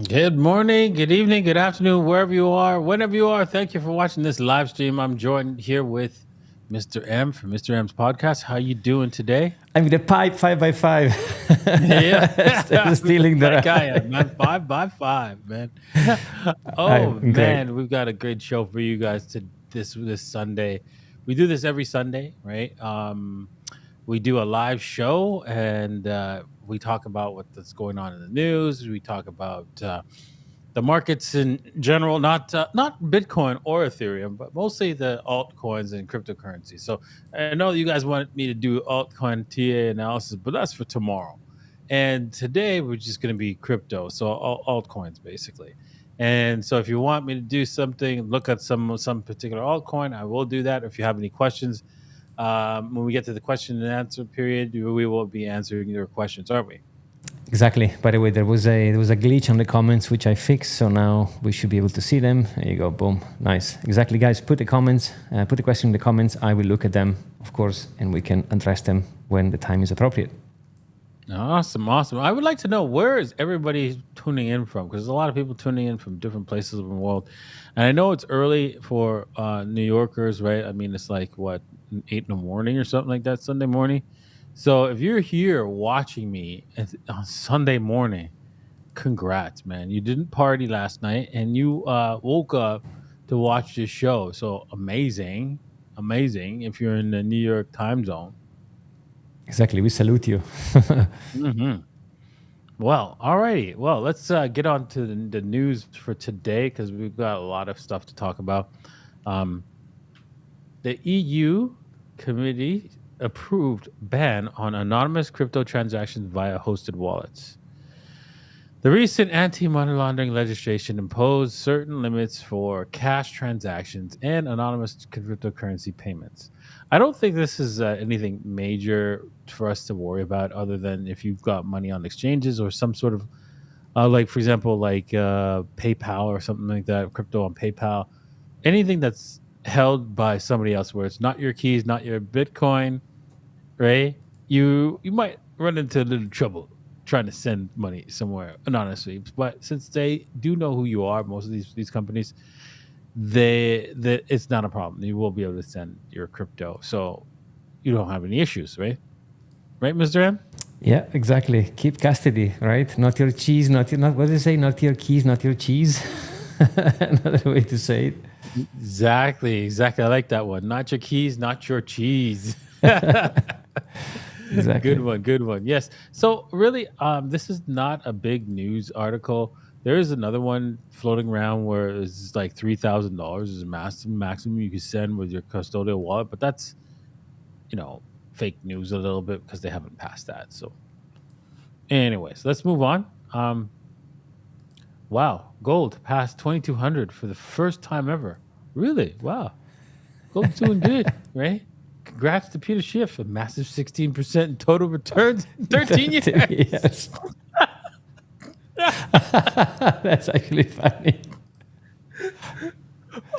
Good morning, good evening, good afternoon, wherever you are, whenever you are. Thank you for watching this live stream. I'm joined here with Mr. M from Mr. M's podcast. How you doing today? I'm with the pipe 5x5. Yeah, Stealing that guy, the. man. 5x5, man. Oh I'm great. man, we've got a good show for you guys to this Sunday. We do this every Sunday, right? We do a live show and we talk about what's going on in the news. We talk about the markets in general, not Bitcoin or Ethereum, but mostly the altcoins and cryptocurrency. So I know you guys want me to do altcoin TA analysis, but that's for tomorrow. And today we're just going to be crypto, so altcoins basically. And so if you want me to do something, look at some particular altcoin, I will do that. If you have any questions, when we get to the question and answer period, we will be answering your questions, aren't we? Exactly. By the way, there was a glitch on the comments which I fixed, so now we should be able to see them. There you go. Boom. Nice. Exactly, guys. Put the question in the comments. I will look at them, of course, and we can address them when the time is appropriate. Awesome. I would like to know, where is everybody tuning in from? Because there's a lot of people tuning in from different places of the world, and I know it's early for New Yorkers, right? I mean, it's like what, 8 in the morning or something like that, Sunday morning. So if you're here watching me on Sunday morning, congrats, man! You didn't party last night, and you woke up to watch this show. So amazing, amazing! If you're in the New York time zone. Exactly. We salute you. Hmm. Well, alrighty. Well, let's get on to the news for today because we've got a lot of stuff to talk about. Um, the EU committee approved ban on anonymous crypto transactions via hosted wallets. The recent anti-money laundering legislation imposed certain limits for cash transactions and anonymous cryptocurrency payments. I don't think this is anything major for us to worry about, other than if you've got money on exchanges or some sort of like, for example, like PayPal or something like that, crypto on PayPal, anything that's held by somebody else, where it's not your keys, not your Bitcoin, right? You might run into a little trouble trying to send money somewhere anonymously. But since they do know who you are, most of these companies, they it's not a problem. You will be able to send your crypto, so you don't have any issues, right? Right, Mr. M? Yeah, exactly. Keep custody, right? Not your cheese, not what do they say? Not your keys, not your cheese. Another way to say it. Exactly. I like that one. Not your keys, not your cheese. Exactly. Good one. Yes. So really, this is not a big news article. There is another one floating around where it's like $3,000 is maximum you can send with your custodial wallet, but that's, fake news a little bit because they haven't passed that. So, anyways, let's move on. Wow, gold passed 2,200 for the first time ever. Really? Wow, gold's doing good, right? Congrats to Peter Schiff, a massive 16% in total returns in 13 years. Yes. That's actually funny.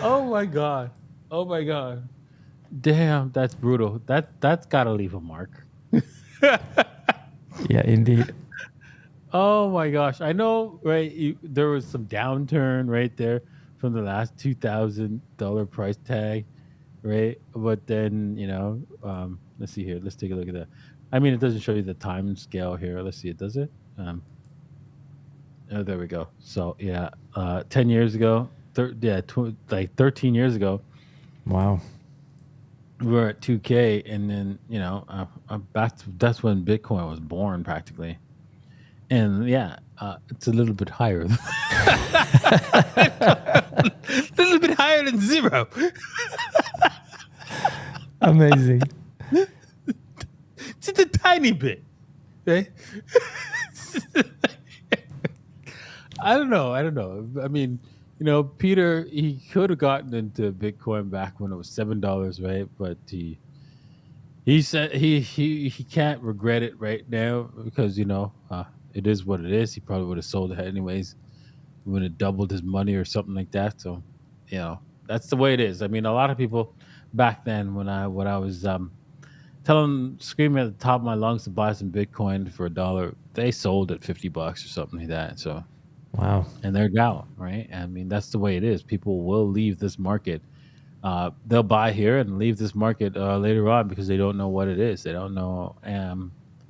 Oh my god. Oh my god. Damn, that's brutal. That's got to leave a mark. Yeah, indeed. Oh my gosh. I know, right? There was some downturn right there from the last $2,000 price tag, right? But then, let's see here. Let's take a look at that. I mean, it doesn't show you the time scale here. Let's see. It does it? Oh, there we go. So yeah, 10 years ago, like 13 years ago, Wow. we were at 2K, and then that's when Bitcoin was born practically, and yeah, it's a little bit higher, a little bit higher than zero. Amazing. Just a tiny bit, right? I don't know. I mean, Peter, he could have gotten into Bitcoin back when it was $7, right? But he said he can't regret it right now because it is what it is. He probably would have sold it anyways. He would have doubled his money or something like that. So, that's the way it is. I mean, a lot of people back then when I was screaming at the top of my lungs to buy some Bitcoin for $1, they sold at $50 or something like that. So Wow. and they're down, right? I mean, that's the way it is. People will leave this market. They'll buy here and leave this market later on because they don't know what it is. They don't know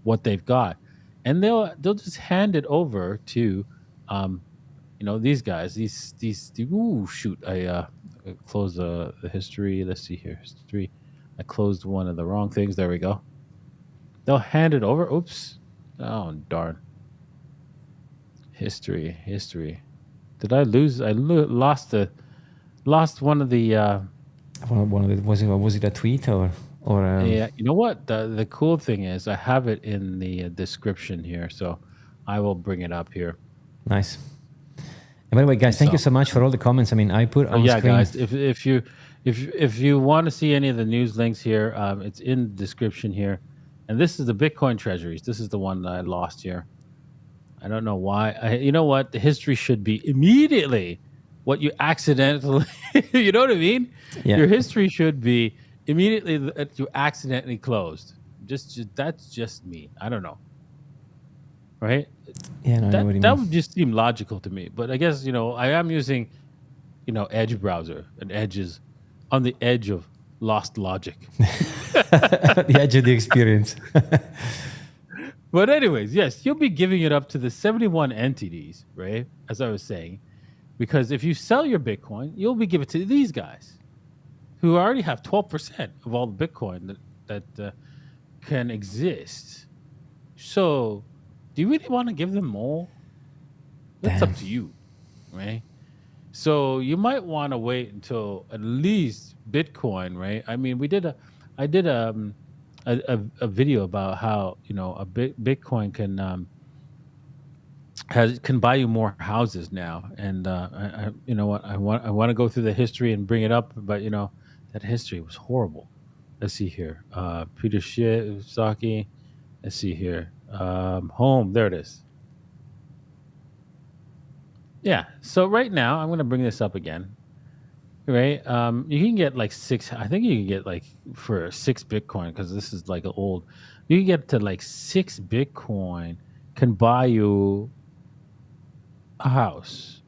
what they've got, and they'll just hand it over to, um, these guys. Ooh, shoot! I closed the history. Let's see here, history. I closed one of the wrong things. There we go. They'll hand it over. Oops. Oh darn. History. Did I lose? Lost one of the. One of the, was it a tweet or Yeah, you know what? The cool thing is I have it in the description here, so I will bring it up here. nice. And by the way, guys, thank you so much for all the comments. I mean, I put on Yeah, screen. guys, if you want to see any of the news links here, it's in the description here. And this is the Bitcoin treasuries. This is the one that I lost here. I don't know why. You know what? The history should be immediately what you accidentally. You know what I mean? Yeah. Your history should be immediately that you accidentally closed. Just that's just me. I don't know. Right? Yeah, no, I know what you That mean. would just seem logical to me. But I guess I am using Edge browser, and Edge is on the edge of lost logic. The edge of the experience. But anyways, yes, you'll be giving it up to the 71 entities, right? As I was saying, because if you sell your Bitcoin, you'll be giving it to these guys who already have 12% of all the Bitcoin that can exist. So, do you really want to give them more? That's Damn. up to you, right? So you might want to wait until at least Bitcoin, right? I mean, I did a video about how Bitcoin can buy you more houses now, and you know what, I want to go through the history and bring it up, but that history was horrible. Let's see here, Peter Shibarium. Let's see here, home. There it is. Yeah. So right now, I'm going to bring this up again. Right. You can get like six. I think you can get like for 6 Bitcoin, because this is like old. You can get to like 6 Bitcoin can buy you a house.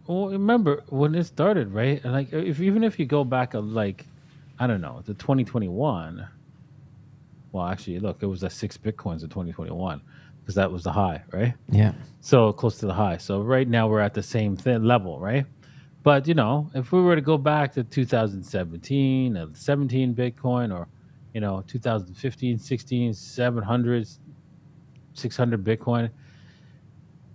Well, remember when it started, right? Like even if you go back like I don't know, to 2021. Well, actually, look, it was at 6 Bitcoins in 2021 because that was the high, right? Yeah. So close to the high. So right now we're at the same level, right? But if we were to go back to 2017, 17 Bitcoin, or 2015, 16, 700, 600 Bitcoin,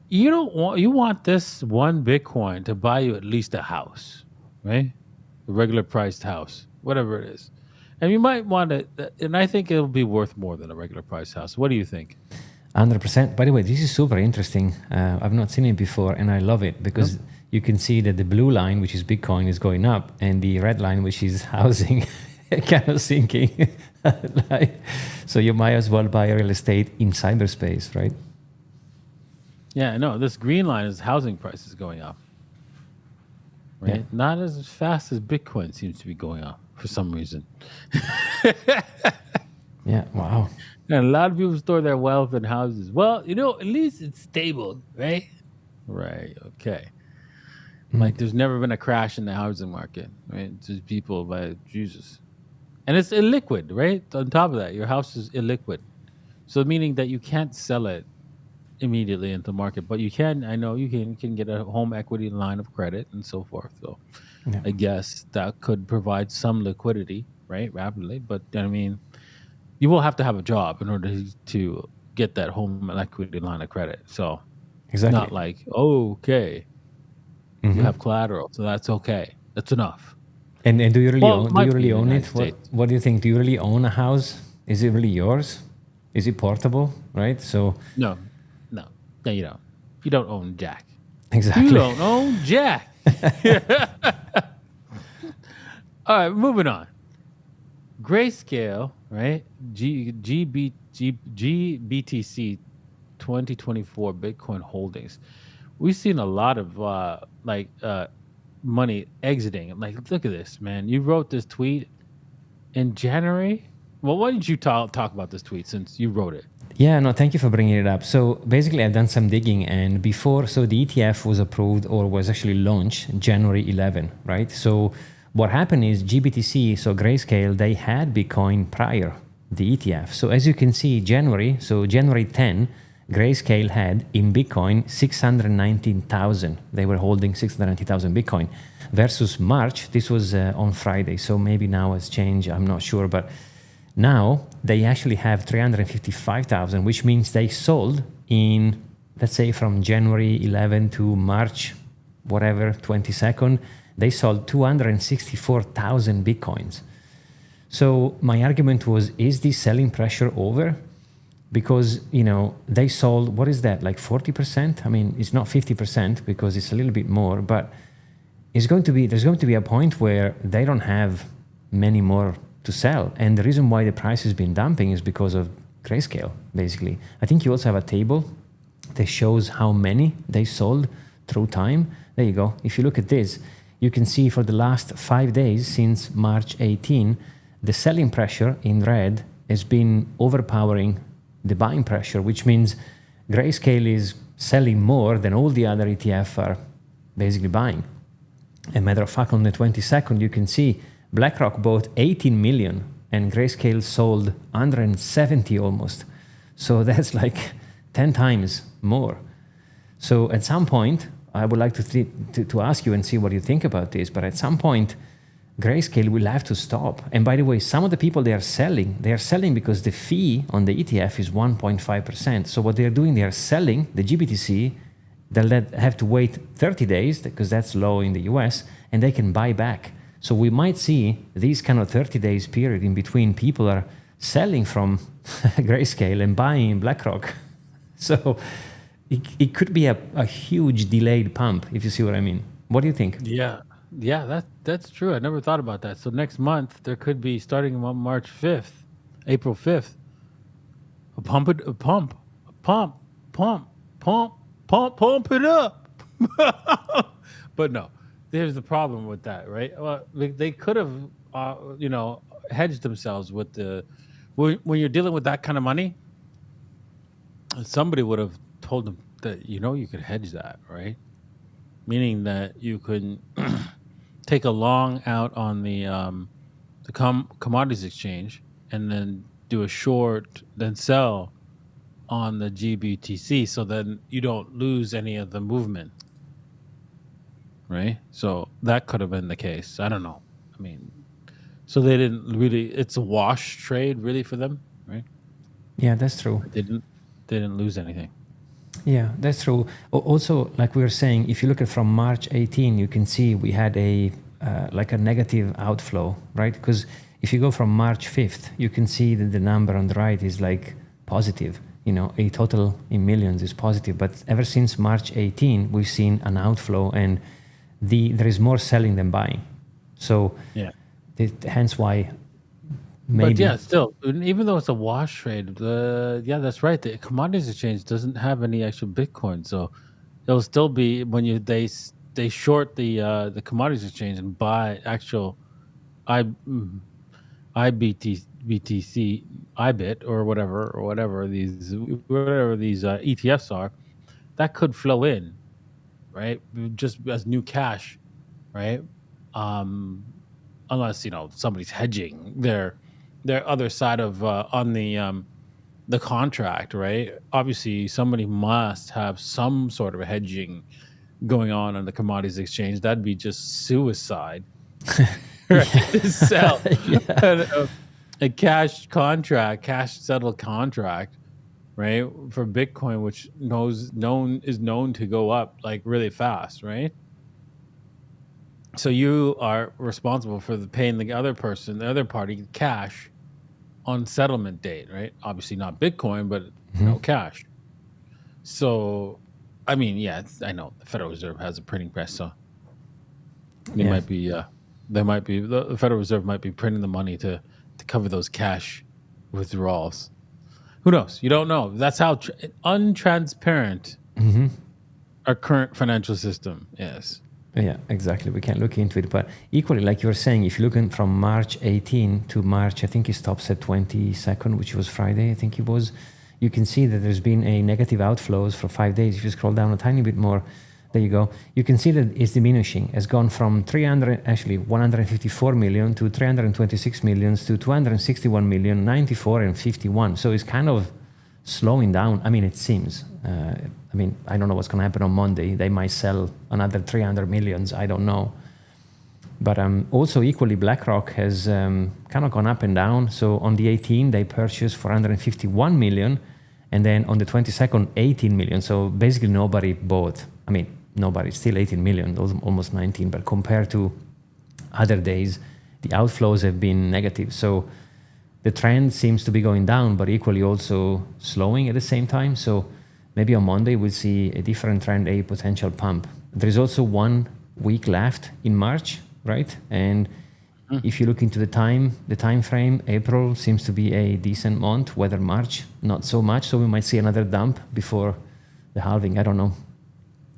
you want this 1 Bitcoin to buy you at least a house, right? A regular priced house, whatever it is. And you might want to, and I think it'll be worth more than a regular priced house. What do you think? 100%. By the way, this is super interesting. I've not seen it before, and I love it because you can see that the blue line, which is Bitcoin, is going up, and the red line, which is housing, kind of sinking. So you might as well buy real estate in cyberspace, right? Yeah, no, this green line is housing prices going up. Right? Yeah. Not as fast as Bitcoin seems to be going up for some reason. Yeah, wow. And a lot of people store their wealth in houses. Well, at least it's stable, right? Right, okay. Like there's never been a crash in the housing market, right? Just people, by Jesus. And it's illiquid, right? On top of that, your house is illiquid. So meaning that you can't sell it immediately into the market, but I know you can get a home equity line of credit and so forth. So Yeah. I guess that could provide some liquidity, right? Rapidly. But I mean, you will have to have a job in order to get that home equity line of credit. So Exactly. not like, okay, you have collateral, so that's okay. That's enough. And do you really Well, own? it Do might you be really in the own it? United States. What do you think? Do you really own a house? Is it really yours? Is it portable? Right. So No, you don't. You don't own Jack. exactly. You don't own Jack. All right, moving on. Grayscale, right? GBTC 2024 Bitcoin holdings. We've seen a lot of money exiting. Like, look at this, man. You wrote this tweet in January. Well, why didn't you talk about this tweet since you wrote it? Yeah, no, thank you for bringing it up. So basically, I've done some digging, and before, so the ETF was approved or was actually launched January 11, right? So what happened is GBTC, so Grayscale, they had Bitcoin prior the ETF. So as you can see, January 10, Grayscale had in Bitcoin 619,000. They were holding 690,000 Bitcoin versus March. This was on Friday, so maybe now it's changed. I'm not sure, but now they actually have 355,000, which means they sold in, let's say, from January 11 to March, whatever, 22nd, they sold 264,000 Bitcoins. So my argument was, is this selling pressure over? Because, you know, they sold, what is that, like 40%? I mean, it's not 50% because it's a little bit more, but there's going to be a point where they don't have many more to sell. And the reason why the price has been dumping is because of Grayscale, basically. I think you also have a table that shows how many they sold through time. There you go. If you look at this, you can see for the last 5 days since March 18, the selling pressure in red has been overpowering the buying pressure, which means Grayscale is selling more than all the other ETF are basically buying. As a matter of fact, on the 22nd, you can see BlackRock bought 18 million and Grayscale sold 170 almost. So that's like 10 times more. So at some point, I would like to ask you and see what you think about this, but at some point, Grayscale will have to stop. And by the way, some of the people they are selling because the fee on the ETF is 1.5%. So what they're doing, they are selling the GBTC. They'll have to wait 30 days because that's low in the US, and they can buy back. So we might see these kind of 30 days period in between people are selling from Grayscale and buying BlackRock. So it could be a huge delayed pump, if you see what I mean. What do you think? Yeah, that's true. I never thought about that. So next month there could be, starting on March 5th, April 5th, a pump it up. But no, there's the problem with that, right? Well, they could have, hedged themselves with when you're dealing with that kind of money. Somebody would have told them that you could hedge that, right? Meaning that you could take a long out on the commodities exchange and then do a short, then sell on the GBTC, so then you don't lose any of the movement, right? So that could have been the case. I don't know. I mean, so they didn't really. It's a wash trade, really, for them, right? Yeah, that's true. They didn't lose anything. Yeah, that's true. Also, like we were saying, if you look at from March 18, you can see we had a negative outflow, right? Because if you go from March 5th, you can see that the number on the right is like positive. A total in millions is positive. But ever since March 18, we've seen an outflow, and there is more selling than buying. So yeah, hence why. Maybe. But yeah, still, even though it's a wash trade, that's right. The commodities exchange doesn't have any actual Bitcoin, so it'll still be when they short the commodities exchange and buy actual BTC, IBIT or whatever these ETFs are, that could flow in, right? Just as new cash, right? Unless somebody's hedging their other side of on the contract, right? Obviously, somebody must have some sort of hedging going on the commodities exchange. That'd be just suicide, right? To sell a cash settled contract, right, for Bitcoin, which is known to go up like really fast, right? So you are responsible for paying the other party, cash on settlement date, right? Obviously not Bitcoin, but cash. So, I mean, yeah, I know the Federal Reserve has a printing press, so the Federal Reserve might be printing the money to cover those cash withdrawals. Who knows? You don't know. That's how untransparent our current financial system is. Yeah, exactly. We can look into it. But equally, like you were saying, if you're looking from March 18 to March, I think it stops at 22nd, which was Friday, I think it was. you can see that there's been a negative outflows for 5 days. If you scroll down a tiny bit more, there you go. You can see that it's diminishing. It's gone from 154 million to 326 million to 261 million, 94 and 51. So it's kind of slowing down. I mean, it seems. I mean, I don't know what's going to happen on Monday. They might sell another 300 millions. I don't know. But also equally, BlackRock has kind of gone up and down. So on the 18th, they purchased 451 million. And then on the 22nd, 18 million. So basically nobody bought. I mean, nobody, still 18 million, almost 19. But compared to other days, the outflows have been negative. So the trend seems to be going down, but equally also slowing at the same time. So maybe on Monday we'll see a different trend, a potential pump. There is also 1 week left in March, right? And if you look into the time frame, April seems to be a decent month, whether March, not so much. So we might see another dump before the halving. I don't know.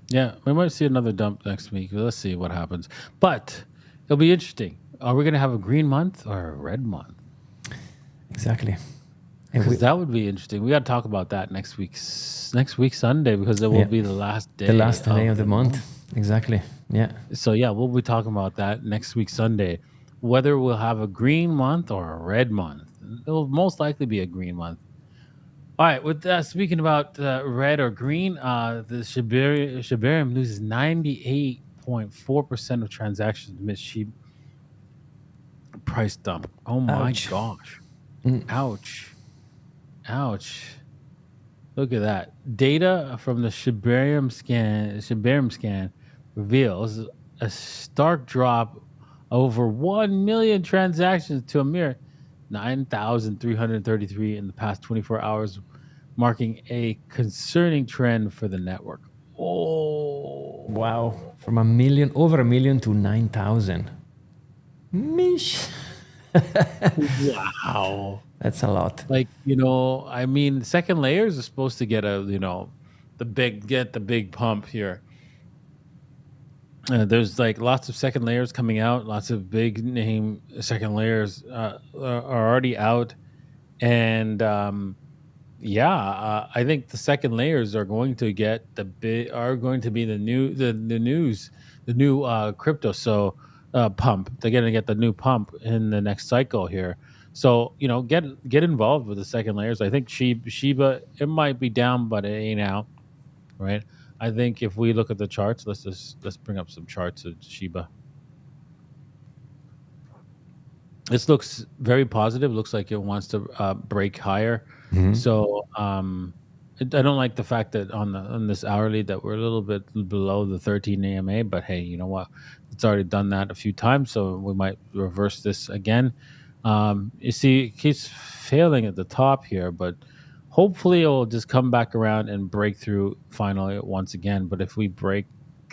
Yeah, we might see another dump next week. Let's see what happens. But it'll be interesting. Are we going to have a green month or a red month? Exactly. Because that would be interesting. We got to talk about that next week Sunday, because it will be the last day. The last day of the month. Exactly. Yeah. So yeah, we'll be talking about that next week Sunday. Whether we'll have a green month or a red month. It will most likely be a green month. All right. With speaking about red or green, the Shibarium loses 98.4% of transactions amidst cheap price dump. Oh my gosh. Ouch. Look at that. Data from the Shibarium scan reveals a stark drop over 1 million transactions to a mere 9,333 in the past 24 hours, marking a concerning trend for the network. Oh. Wow. From over a million to 9,000. Mish. Wow. That's a lot. Like, I mean, second layers are supposed to get the big pump here. There's like lots of second layers coming out. Lots of big name second layers are already out, and I think the second layers are going to get going to be the new crypto. So pump. They're going to get the new pump in the next cycle here. So get involved with the second layers. I think Shiba, it might be down, but it ain't out, right? I think if we look at the charts, let's bring up some charts of Shiba. This looks very positive. Looks like it wants to break higher. So I don't like the fact that on this hourly that we're a little bit below the 13 AMA. But hey, you know what? It's already done that a few times, so we might reverse this again. You see, it keeps failing at the top here, but hopefully it will just come back around and break through finally once again. But if we break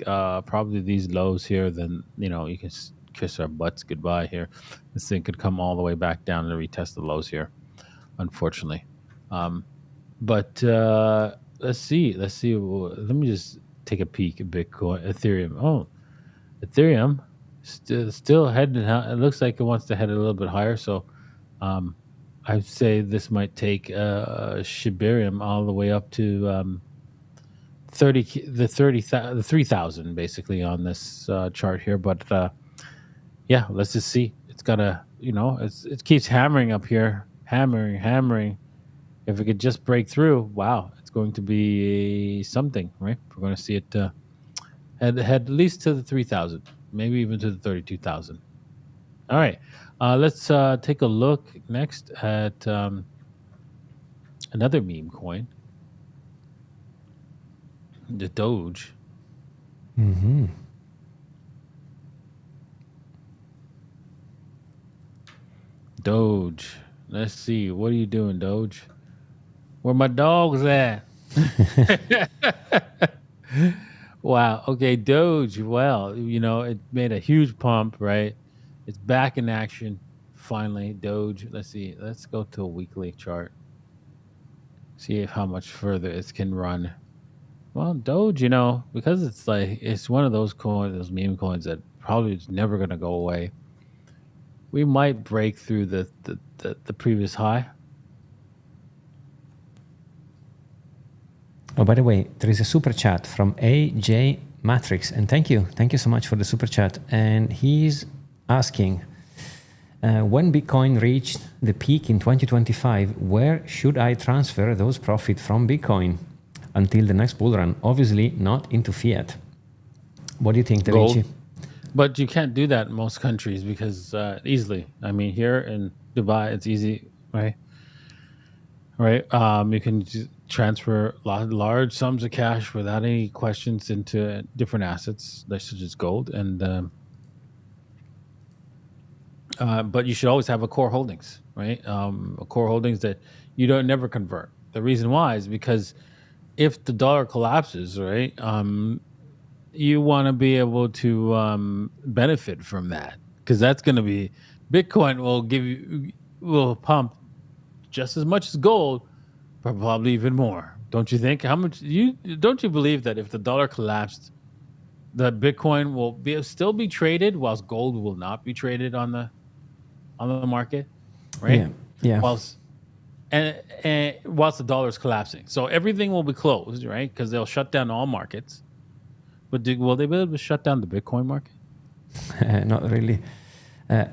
probably these lows here, then you can kiss our butts goodbye here. This thing could come all the way back down and retest the lows here, unfortunately. But let's see. Let me just take a peek at Bitcoin, Ethereum. Oh, Ethereum still heading. It looks like it wants to head a little bit higher. So I'd say this might take Shibarium all the way up to 3,000 basically on this chart here. But yeah, let's just see. It's gotta, it keeps hammering up here, hammering. If it could just break through, wow, it's going to be something, right? We're going to see it head at least to the 3,000, maybe even to the 32,000. All right, let's take a look next at another meme coin, the Doge. Doge. Let's see. What are you doing, Doge? Where my dogs at? Wow. Okay, Doge. Well, it made a huge pump, right? It's back in action. Finally, Doge. Let's see. Let's go to a weekly chart. See how much further it can run. Well, Doge, because it's one of those coins, those meme coins that probably is never going to go away. We might break through the previous high. Oh, by the way, there is a super chat from AJ Matrix, and thank you so much for the super chat. And he's asking, when Bitcoin reached the peak in 2025, where should I transfer those profits from Bitcoin until the next bull run? Obviously, not into fiat. What do you think, Gold. Davincij? But you can't do that in most countries because easily. I mean, here in Dubai, it's easy, right? Right. You can transfer large sums of cash without any questions into different assets, such as gold, and but you should always have a core holdings, right? A core holdings that you don't never convert. The reason why is because if the dollar collapses, right, you want to be able to benefit from that because that's going to be Bitcoin will pump just as much as gold, but probably even more. Don't you think? Don't you believe that if the dollar collapsed, that Bitcoin will still be traded, whilst gold will not be traded on the market, right? Yeah. Whilst and whilst the dollar is collapsing, so everything will be closed, right? Because they'll shut down all markets. But will they be able to shut down the Bitcoin market? Not really.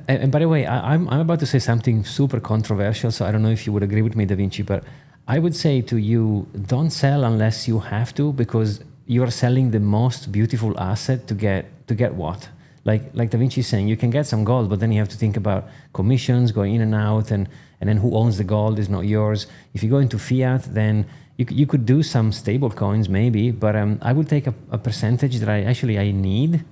And by the way, I'm about to say something super controversial, so I don't know if you would agree with me, Davincij, but I would say to you, don't sell unless you have to, because you are selling the most beautiful asset to get what? Like Davincij is saying, you can get some gold, but then you have to think about commissions going in and out, and then who owns the gold is not yours. If you go into fiat, then you could do some stable coins maybe, but I would take a percentage that I need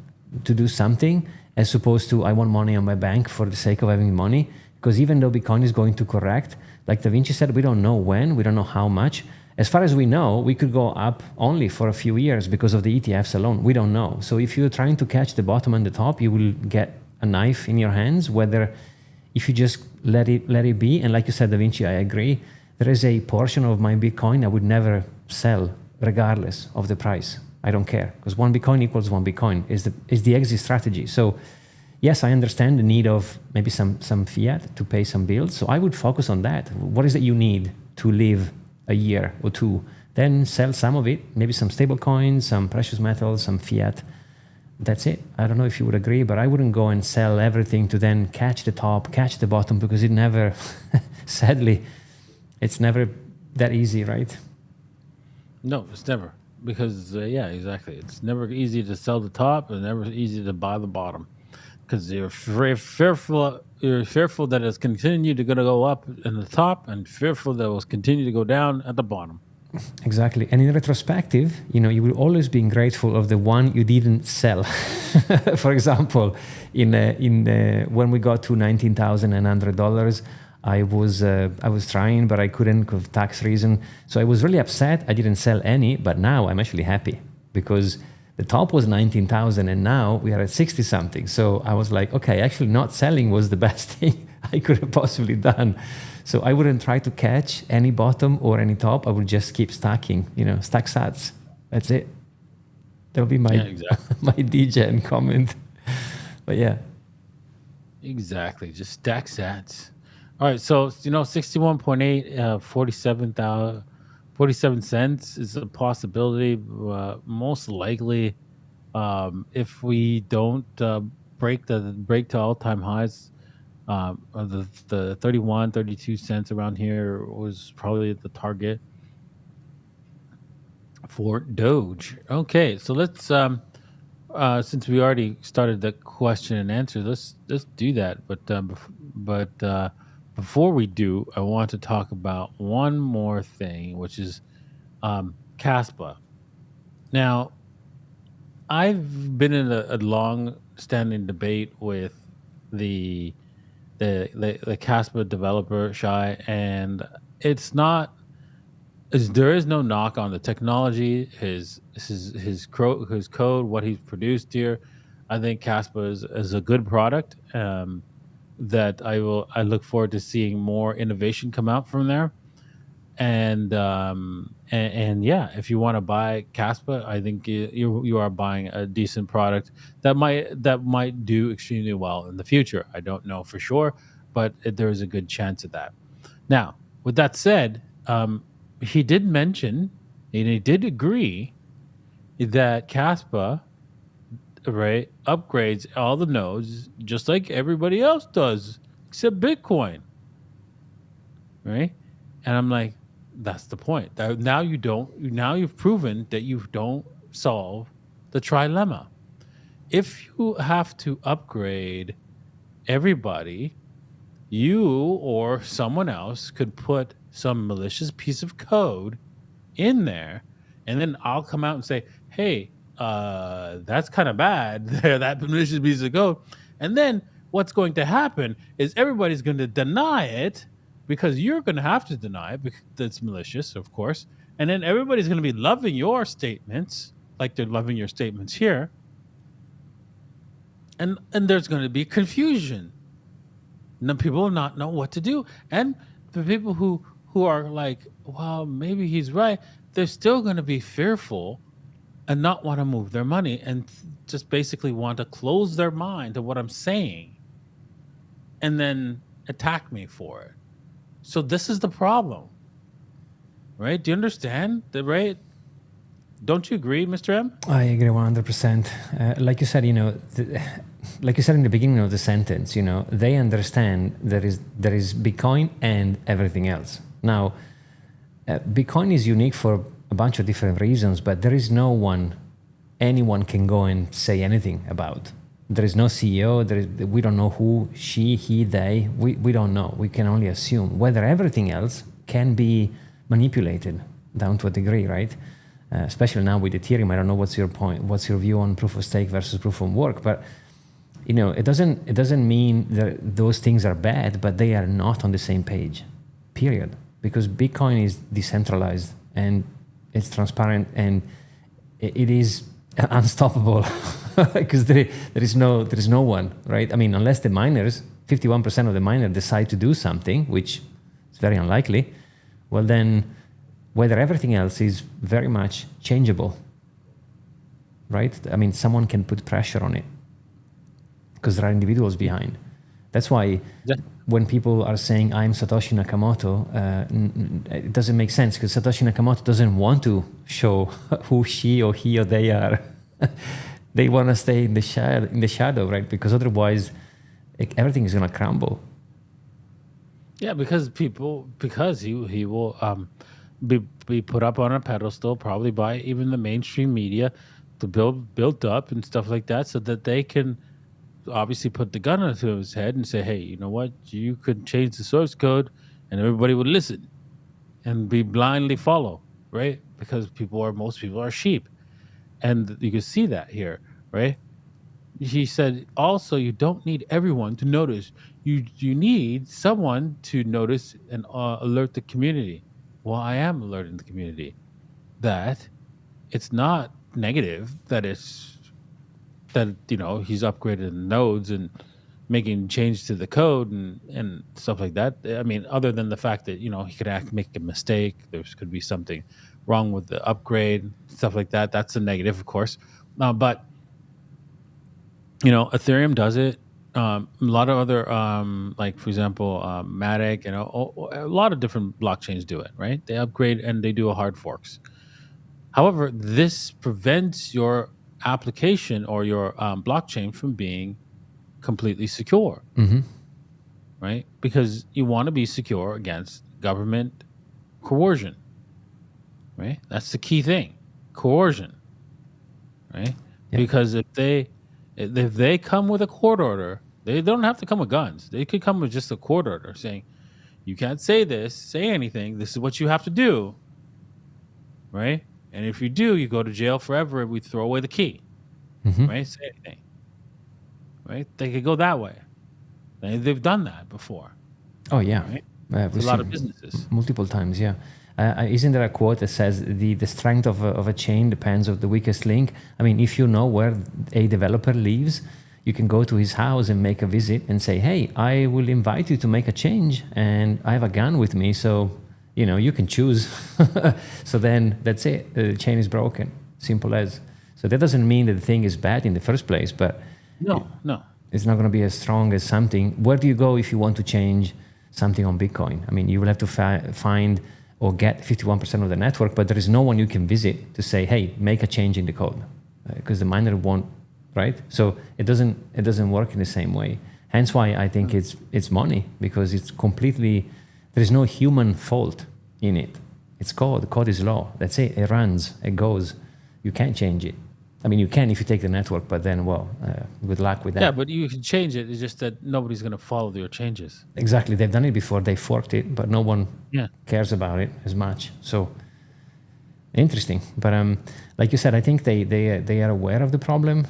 to do something, as opposed to I want money on my bank for the sake of having money. Because even though Bitcoin is going to correct, like Davincij said, we don't know when, we don't know how much. As far as we know, we could go up only for a few years because of the ETFs alone. We don't know. So if you're trying to catch the bottom and the top, you will get a knife in your hands, whether if you just let it be. And like you said, Davincij, I agree. There is a portion of my Bitcoin I would never sell regardless of the price. I don't care, because one Bitcoin equals one Bitcoin is the exit strategy. So yes, I understand the need of maybe some fiat to pay some bills. So I would focus on that. What is it you need to live a year or two? Then sell some of it, maybe some stable coins, some precious metals, some fiat. That's it. I don't know if you would agree, but I wouldn't go and sell everything to then catch the top, catch the bottom, because it never, sadly, it's never that easy, right? No, it's never. Because yeah, exactly. It's never easy to sell the top, and never easy to buy the bottom, because you're fearful. You're fearful that it's continued to go up in the top, and fearful that it will continue to go down at the bottom. Exactly. And in retrospective, you will always be grateful of the one you didn't sell. For example, when we got to $19,100. I was trying, but I couldn't because of tax reason. So I was really upset. I didn't sell any, but now I'm actually happy because the top was 19,000 and now we are at 60 something. So I was like, okay, actually not selling was the best thing I could have possibly done. So I wouldn't try to catch any bottom or any top. I would just keep stacking, stack sats. That's it. That'll be my exactly. my DGen comment. But yeah. Exactly. Just stack sats. All right, so 61.8, 47 cents is a possibility. Most likely, if we don't break to all-time highs, the 31, 32 cents around here was probably the target for Doge. Okay, so let's since we already started the question and answer, let's do that. But before we do, I want to talk about one more thing, which is Caspa. Now, I've been in a long-standing debate with the Caspa developer Shai, and it's not. There is no knock on the technology, his code, what he's produced here. I think Caspa is a good product. That I look forward to seeing more innovation come out from there. And yeah, if you want to buy Caspa, I think you are buying a decent product that might do extremely well in the future. I don't know for sure, but there is a good chance of that. Now, with that said, he did mention And he did agree that Caspa, right, upgrades all the nodes just like everybody else does, except Bitcoin, right? And I'm like, that's the point. Now you don't. Now you've proven that you don't solve the trilemma. If you have to upgrade everybody, you or someone else could put some malicious piece of code in there, and then I'll come out and say, hey, that's kind of bad there, that malicious piece of code. And then what's going to happen is everybody's going to deny it, because you're going to have to deny it because it's malicious, of course. And then everybody's going to be loving your statements like they're loving your statements here. And there's going to be confusion. And people will not know what to do. And the people who are like, well, maybe he's right, they're still going to be fearful and not want to move their money and just basically want to close their mind to what I'm saying and then attack me for it. So this is the problem, right? Do you understand that, right? Don't you agree, Mr. M? I agree 100%. Like you said, like you said in the beginning of the sentence, they understand there is Bitcoin and everything else. Now, Bitcoin is unique for a bunch of different reasons, but there is no one anyone can go and say anything about. There is no CEO. We don't know who, she, he, they. We don't know. We can only assume. Whether everything else can be manipulated down to a degree, right? Especially now with Ethereum. I don't know what's your point. What's your view on proof of stake versus proof of work? But it doesn't mean that those things are bad, but they are not on the same page. Period. Because Bitcoin is decentralized and it's transparent and it is unstoppable because there is no one, right? I mean, unless the miners, 51% of the miners decide to do something, which is very unlikely, well then, whether everything else is very much changeable, right? I mean, someone can put pressure on it because there are individuals behind. That's why when people are saying, I'm Satoshi Nakamoto, it doesn't make sense because Satoshi Nakamoto doesn't want to show who she or he or they are. They want to stay in the shadow, right? Because otherwise, everything is going to crumble. Yeah, because he will be put up on a pedestal, probably by even the mainstream media, to built up and stuff like that, so that they can obviously put the gun to his head and say, hey, you know what, you could change the source code and everybody would listen and be blindly follow, right? Because most people are sheep. And you can see that here, right? He said also, you don't need everyone to notice. You need someone to notice and alert the community. Well, I am alerting the community that it's not negative, that he's upgraded the nodes and making change to the code and stuff like that. I mean, other than the fact that, he could make a mistake, there could be something wrong with the upgrade, stuff like that. That's a negative, of course. But, Ethereum does it. A lot of other, like, for example, Matic, a lot of different blockchains do it, right? They upgrade and they do a hard forks. However, this prevents your application or your blockchain from being completely secure, right? Because you want to be secure against government coercion, right? That's the key thing, coercion, right? Yeah. Because if they come with a court order, they don't have to come with guns. They could come with just a court order saying, you can't say anything. This is what you have to do, right? And if you do, you go to jail forever and we throw away the key, right? Say anything, right? They could go that way. They've done that before. Oh, yeah. Right? A lot of businesses. Multiple times, yeah. Isn't there a quote that says the strength of a chain depends on the weakest link? I mean, if you know where a developer lives, you can go to his house and make a visit and say, hey, I will invite you to make a change and I have a gun with me, so you can choose. So then that's it. The chain is broken. Simple as. So that doesn't mean that the thing is bad in the first place, but no, it's not going to be as strong as something. Where do you go if you want to change something on Bitcoin? I mean, you will have to find or get 51% of the network, but there is no one you can visit to say, hey, make a change in the code, because the miner won't, right? So it doesn't work in the same way. Hence why I think it's money, because it's completely, there is no human fault in it. It's code. The code is law. That's it. It runs. It goes. You can't change it. I mean, you can if you take the network, but then, well, good luck with that. Yeah, but you can change it. It's just that nobody's going to follow your changes. Exactly. They've done it before. They forked it, but no one Yeah. cares about it as much. So interesting. But like you said, I think they are aware of the problem.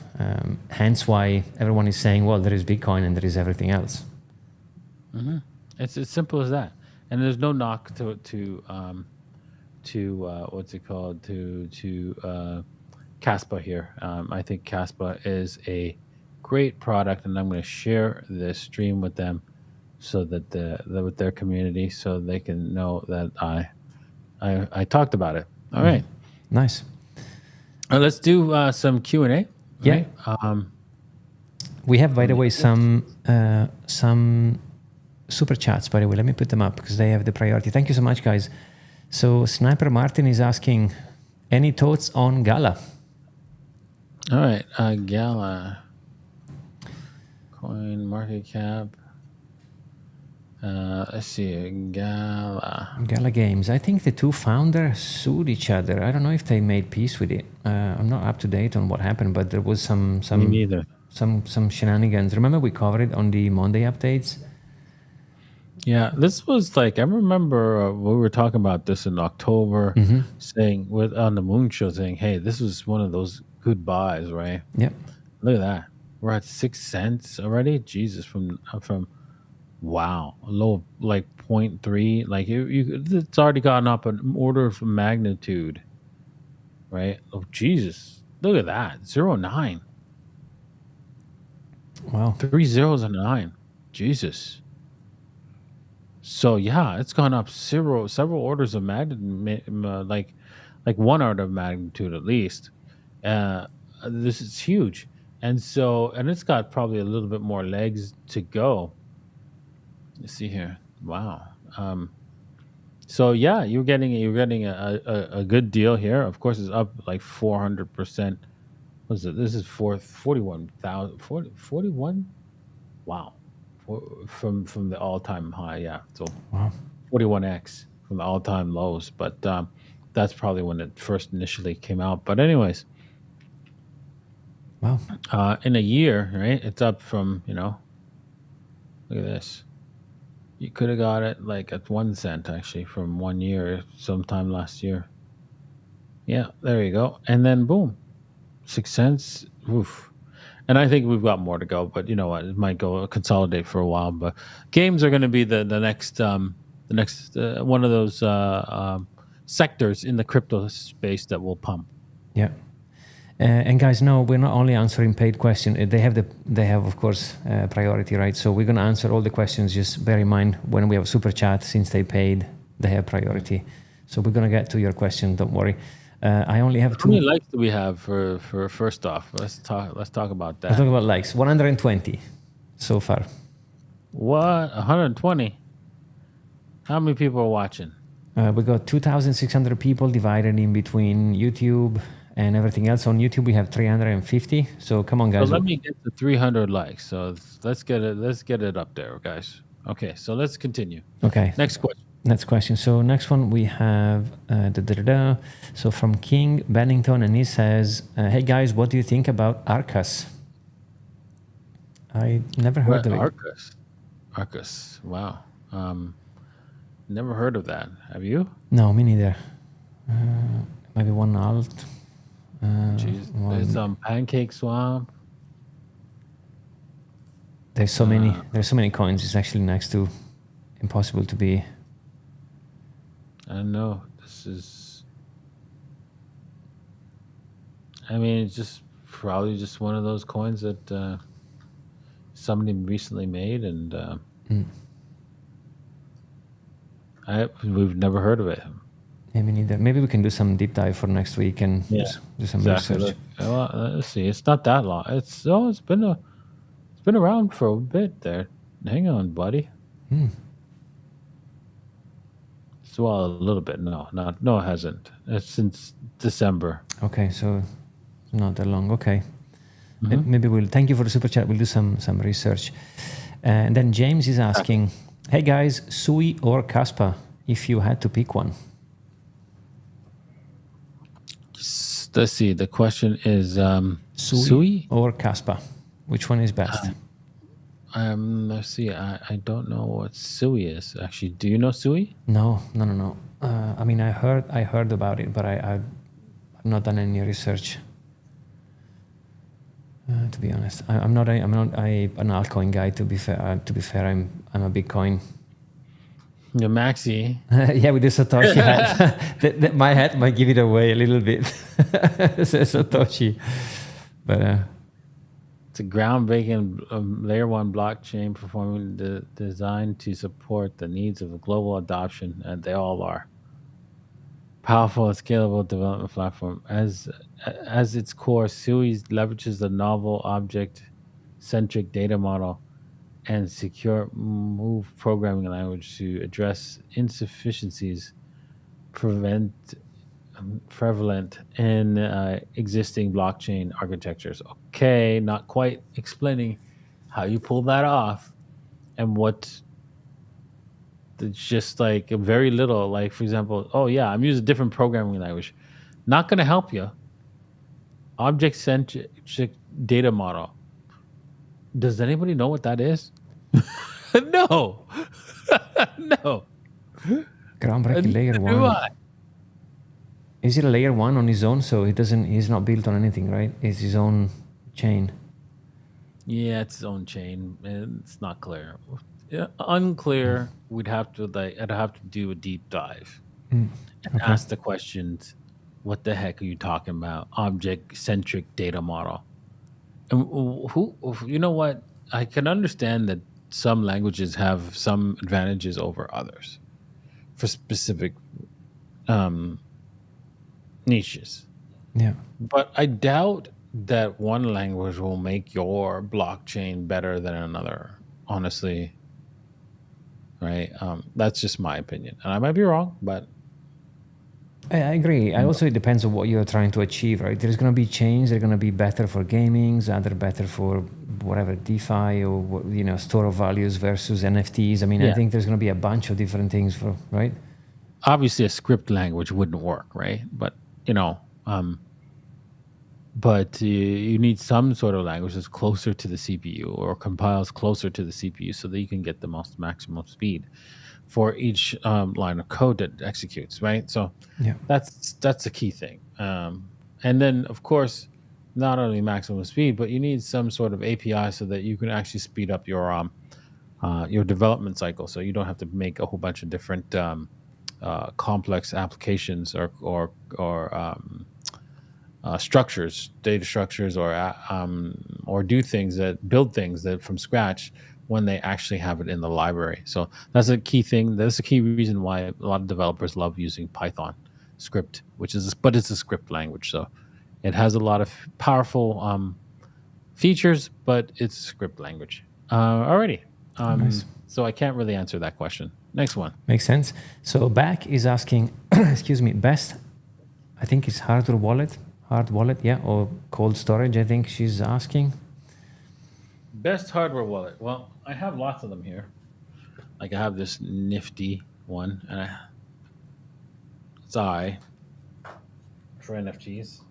Hence why everyone is saying, well, there is Bitcoin and there is everything else. Mm-hmm. It's as simple as that. And there's no knock to what's it called, to Caspa here. I think Caspa is a great product, and I'm going to share this stream with them, so that with their community, so they can know that I talked about it. All right, Nice. let's do some Q&A. Yeah. Right? We have, by the way, some super chats. By the way, let me put them up because they have the priority. Thank you so much, guys. So Sniper Martin is asking, any thoughts on Gala? All right, Gala coin market cap. Let's see, Gala Games. I think the two founders sued each other. I don't know if they made peace with it. I'm not up to date on what happened, but there was some Me neither. some shenanigans. Remember we covered it on the Monday updates? Yeah, this was like, I remember we were talking about this in October, saying on the Moon Show, saying, "Hey, this was one of those good buys, right?" Yep. Look at that, we're at 6 cents already. Jesus, from wow, a low of like 0.3, like it's already gotten up an order of magnitude, right? Oh Jesus, look at that, 0.9, Wow. 3 zeros and a 9, Jesus. So yeah, it's gone up several orders of magnitude, like 1 order of magnitude at least. This is huge, and it's got probably a little bit more legs to go. Let's see here. Wow. So yeah, you're getting a good deal here. Of course, it's up like 400%. What's it? This is 41,000, 41. Wow. From the all-time high, yeah. So Wow. 41x from the all-time lows, but that's probably when it first initially came out. But anyways, Wow. in a year, right? It's up from, look at this. You could have got it like at 1 cent actually from 1 year, sometime last year. Yeah, there you go. And then boom, 6 cents. Oof. And I think we've got more to go, but you know what? It might go consolidate for a while. But games are going to be the next one of those sectors in the crypto space that will pump. Yeah. And guys, no, we're not only answering paid questions. They have of course priority, right? So we're gonna answer all the questions. Just bear in mind when we have a super chat, since they paid, they have priority. So we're gonna get to your question. Don't worry. I only have two. How many likes do we have for first off? Let's talk about that. Let's talk about likes. 120 so far. What? 120? How many people are watching? We got 2,600 people divided in between YouTube and everything else. On YouTube we have 350. So come on, guys. So let me get to 300 likes. So let's get it up there, guys. Okay, so let's continue. Okay. Next question. Next question. So next one we have so from King Bennington, and he says, "Hey guys, what do you think about Arcus?" I never heard of it. Arcus. Wow. Never heard of that. Have you? No, me neither. Maybe one alt. Jeez. There's Pancake Swamp. There's so many coins. It's actually next to impossible to be. I know. This is. I mean, it's just probably just one of those coins that somebody recently made, and we've never heard of it. Yeah, me neither. Maybe we can do some deep dive for next week and just do some research. Well, let's see. It's not that long. It's been around for a bit there. Hang on, buddy. Well, a little bit. No, it hasn't. It's since December. Okay, so not that long. Okay. Mhm. Maybe we'll thank you for the super chat. We'll do some research. And then James is asking, hey guys, Sui or Kaspa, if you had to pick one? Let's see. The question is Sui? Or Kaspa? Which one is best? Let's see. I don't know what Sui is actually. Do you know Sui? No. I mean, I heard about it, but I've not done any research. To be honest, I'm not an altcoin guy. To be fair, I'm a Bitcoin. The Maxi. Yeah, with the Satoshi hat. My hat might give it away a little bit. Satoshi, but it's a groundbreaking layer 1 blockchain performing designed to support the needs of a global adoption, and they all are. Powerful and scalable development platform. As its core, Sui leverages the novel object-centric data model and secure move programming language to address insufficiencies prevalent in existing blockchain architectures. Okay, not quite explaining how you pull that off and what. It's just like very little. Like, for example, oh yeah, I'm using a different programming language. Not going to help you. Object-centric data model. Does anybody know what that is? No. No. groundbreaking layer 1. Is it a layer 1 on his own? So he's not built on anything, right? It's his own chain. Yeah, it's his own chain. It's not clear. Yeah, unclear. I'd have to do a deep dive and ask the questions. What the heck are you talking about? Object-centric data model. And you know what? I can understand that some languages have some advantages over others for specific niches. Yeah. But I doubt that one language will make your blockchain better than another, honestly. Right? That's just my opinion. And I might be wrong, but I agree. Also, it depends on what you're trying to achieve, right? There's going to be chains that are going to be better for gaming, other better for whatever DeFi or store of values versus NFTs. I mean, I think there's going to be a bunch of different things for, right? Obviously, a script language wouldn't work, right? But you need some sort of language that's closer to the CPU or compiles closer to the CPU so that you can get the most maximum speed for each line of code that executes, right? So that's the key thing. And then, of course, not only maximum speed, but you need some sort of API so that you can actually speed up your development cycle, so you don't have to make a whole bunch of different complex applications or structures, data structures, or build things that from scratch when they actually have it in the library. So that's a key thing. That's a key reason why a lot of developers love using Python script, but it's a script language. So it has a lot of powerful features, but it's a script language. Alrighty. Nice. So I can't really answer that question. Next one. Makes sense. So Back is asking, excuse me, best, I think it's hard wallet, yeah, or cold storage, I think she's asking. Best hardware wallet. Well, I have lots of them here. Like I have this nifty one, and it's for NFTs.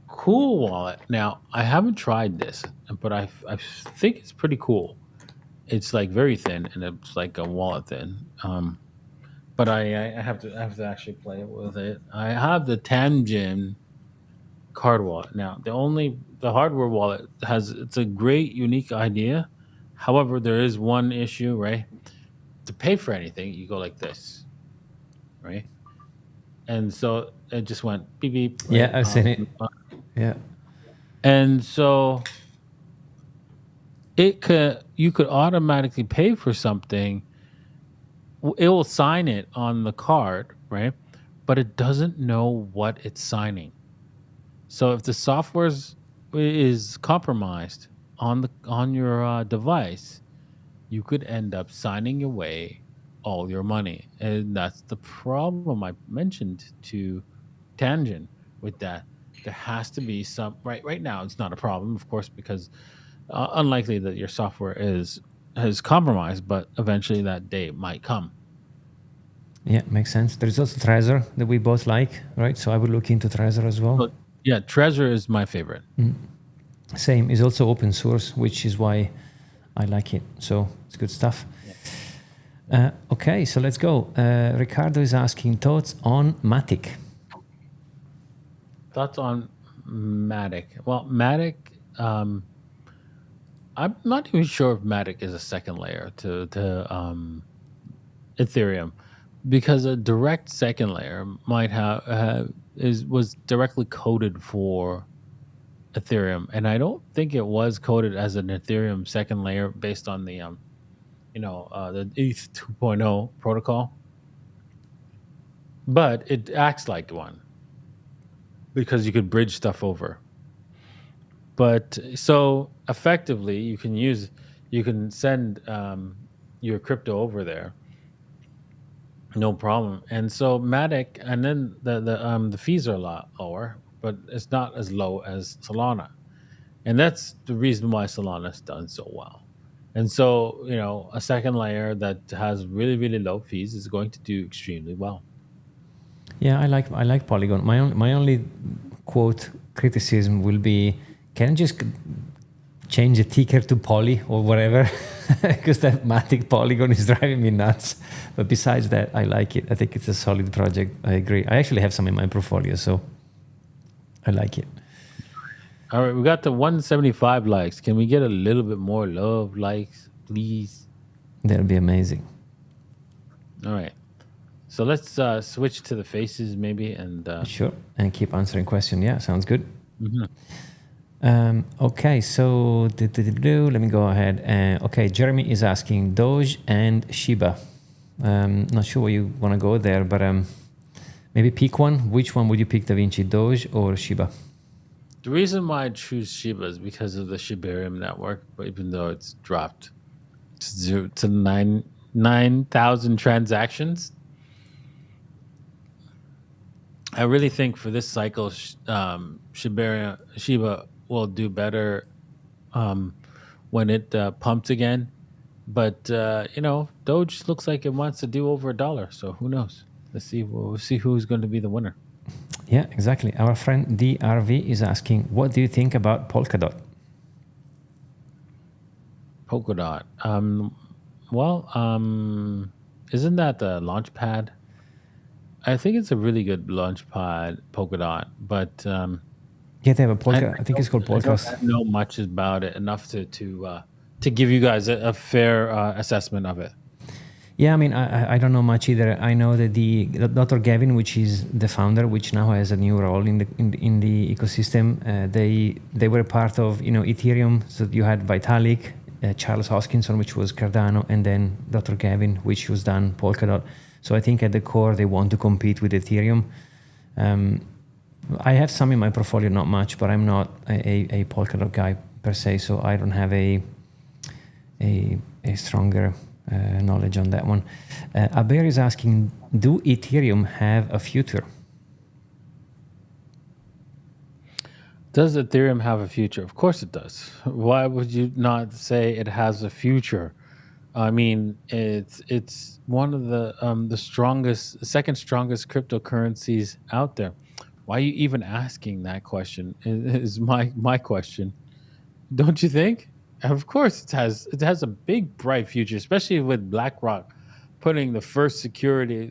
Cool wallet. Now I haven't tried this, but I think it's pretty cool. It's like very thin, and it's like a wallet thin. But I have to actually play with it. I have the Tangent card wallet. Now the hardware wallet it's a great unique idea. However, there is one issue, right? To pay for anything, you go like this, right? And so it just went beep beep. Right? Yeah, I've seen it. Yeah. And so you could automatically pay for something. It will sign it on the card, right? But it doesn't know what it's signing. So if the software is compromised on your device, you could end up signing away all your money. And that's the problem I mentioned to Tangent with that. There has to be some right now. It's not a problem, of course, because unlikely that your software is compromised, but eventually that day might come. Yeah, makes sense. There's also Trezor that we both like, right? So I would look into Trezor as well. But yeah, Trezor is my favorite. Same, is also open source, which is why I like it. So it's good stuff. Okay, so let's go. Ricardo is asking thoughts on Matic. Thoughts on Matic? Well, Matic, I'm not even sure if Matic is a second layer to Ethereum, because a direct second layer might was directly coded for Ethereum, and I don't think it was coded as an Ethereum second layer based on the the ETH 2.0 protocol, but it acts like one because you could bridge stuff over. But so effectively, you can send your crypto over there, no problem. And so Matic, and then the fees are a lot lower, but it's not as low as Solana, and that's the reason why Solana's done so well. And so a second layer that has really really low fees is going to do extremely well. Yeah, I like Polygon. My only quote criticism will be, can you just change the ticker to Poly or whatever? Because that Matic Polygon is driving me nuts. But besides that, I like it. I think it's a solid project. I agree. I actually have some in my portfolio, so I like it. All right, we got the 175 likes. Can we get a little bit more love, likes, please? That'll be amazing. All right. So let's switch to the faces maybe, and sure, and keep answering questions. Yeah, sounds good. Mm-hmm. Okay, so let me go ahead. Okay, Jeremy is asking Doge and Shiba. Not sure where you want to go there, but maybe pick one. Which one would you pick, Davincij, Doge or Shiba? The reason why I choose Shiba is because of the Shibarium network, even though it's dropped to 9,000 transactions. I really think for this cycle, Shiba will do better when it pumps again. But Doge looks like it wants to do over $1. So who knows? Let's see. We'll see who's going to be the winner. Yeah, exactly. Our friend DRV is asking, what do you think about Polkadot? Polkadot. Isn't that the launch pad? I think it's a really good launch pad, Polkadot, but yeah, they have a Polka. I think it's called Polkas. I don't know much about it enough to give you guys a fair assessment of it. Yeah, I mean, I don't know much either. I know that the Dr. Gavin, which is the founder, which now has a new role in the ecosystem, they were part of Ethereum. So you had Vitalik, Charles Hoskinson, which was Cardano, and then Dr. Gavin, which was done Polkadot. So I think at the core they want to compete with Ethereum. I have some in my portfolio, not much, but I'm not a Polkadot guy per se, so I don't have a stronger knowledge on that one. Aber is asking, do Ethereum have a future? Does Ethereum have a future? Of course it does. Why would you not say it has a future? I mean, it's one of the strongest, second strongest cryptocurrencies out there. Why are you even asking that question? Is my question. Don't you think? Of course, it has a big bright future, especially with BlackRock putting the first security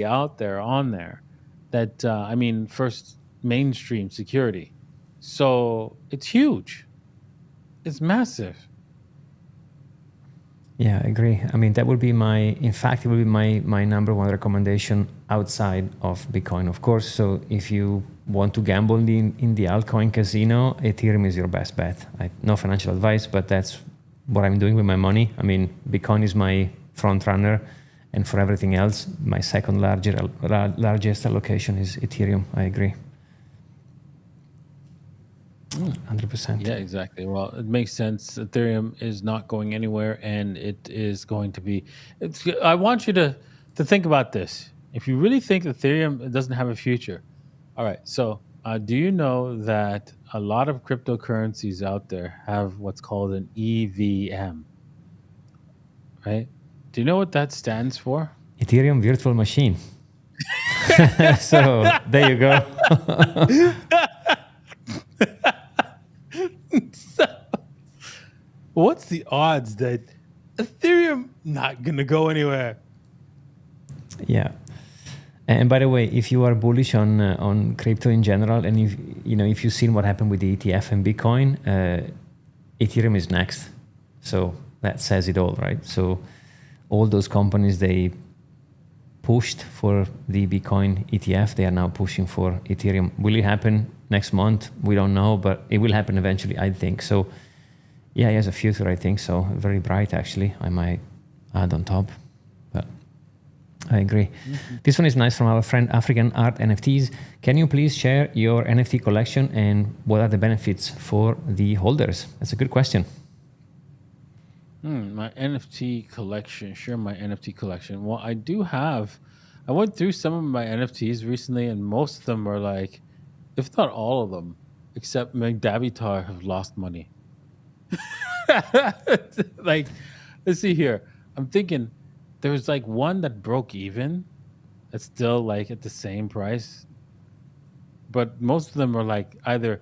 out there on there. That first mainstream security. So it's huge. It's massive. Yeah, I agree. I mean, that would be it would be my number one recommendation outside of Bitcoin, of course. So if you want to gamble in the altcoin casino, Ethereum is your best bet. No financial advice, but that's what I'm doing with my money. I mean, Bitcoin is my front runner, and for everything else, my second largest allocation is Ethereum. I agree. 100%. Yeah, exactly. Well, it makes sense. Ethereum is not going anywhere, and it is going to be. I want you to think about this. If you really think Ethereum doesn't have a future, all right. So, do you know that a lot of cryptocurrencies out there have what's called an EVM? Right? Do you know what that stands for? Ethereum virtual machine. So there you go. What's the odds that Ethereum not gonna go anywhere? Yeah. And by the way, if you are bullish on crypto in general, and if you've seen what happened with the ETF and Bitcoin, Ethereum is next. So that says it all, right? So all those companies, they pushed for the Bitcoin ETF. They are now pushing for Ethereum. Will it happen next month? We don't know, but it will happen eventually, I think. So yeah, he has a future, I think so. Very bright, actually. I might add on top, but I agree. Mm-hmm. This one is nice from our friend African Art NFTs. Can you please share your NFT collection and what are the benefits for the holders? That's a good question. My NFT collection. Share my NFT collection. Well, I went through some of my NFTs recently, and most of them are like, if not all of them, except my DAVITAR, have lost money. Like, let's see here. I'm thinking there's like one that broke even. That's still like at the same price, but most of them are like either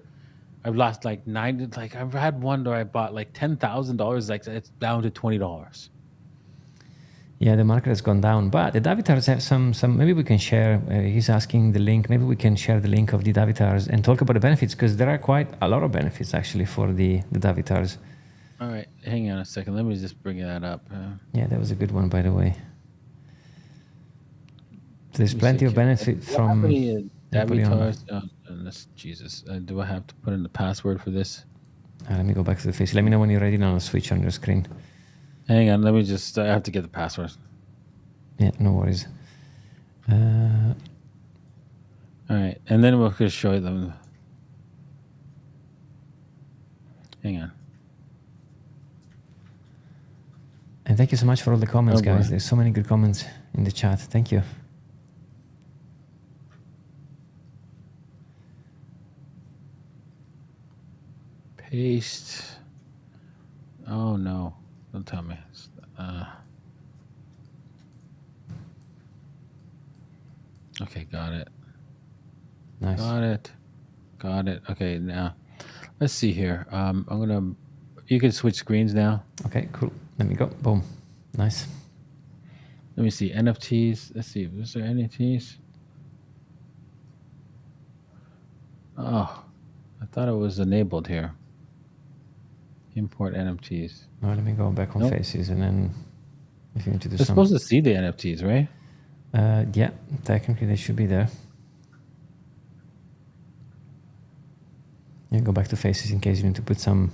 I've lost like Like I've had one where I bought like $10,000. Like it's down to $20. Yeah, the market has gone down, but the DAVITARs have some. Maybe we can share. He's asking the link. Maybe we can share the link of the DAVITARs and talk about the benefits because there are quite a lot of benefits actually for the DAVITARs. All right, hang on a second. Let me just bring that up. Yeah, that was a good one, by the way. There's plenty of benefit from DAVITARs. Jesus, do I have to put in the password for this? Let me go back to the face. Let me know when you're ready, and I'll switch on your screen. Hang on, let me just. I have to get the password. Yeah, no worries. All right, and then we'll just show them. Hang on. And thank you so much for all the comments, guys. There's so many good comments in the chat. Thank you. Paste. Oh no! Don't tell me. Okay, got it. Nice. Got it. Okay, now let's see here. You can switch screens now. Okay, cool. Let me go. Boom. Nice. Let me see NFTs. Let's see. Is there NFTs? Oh, I thought it was enabled here. Import NFTs. Oh, let me go back on Faces and then if you need to do They're supposed to see the NFTs, right? Yeah, technically they should be there. Yeah, go back to Faces in case you need to put some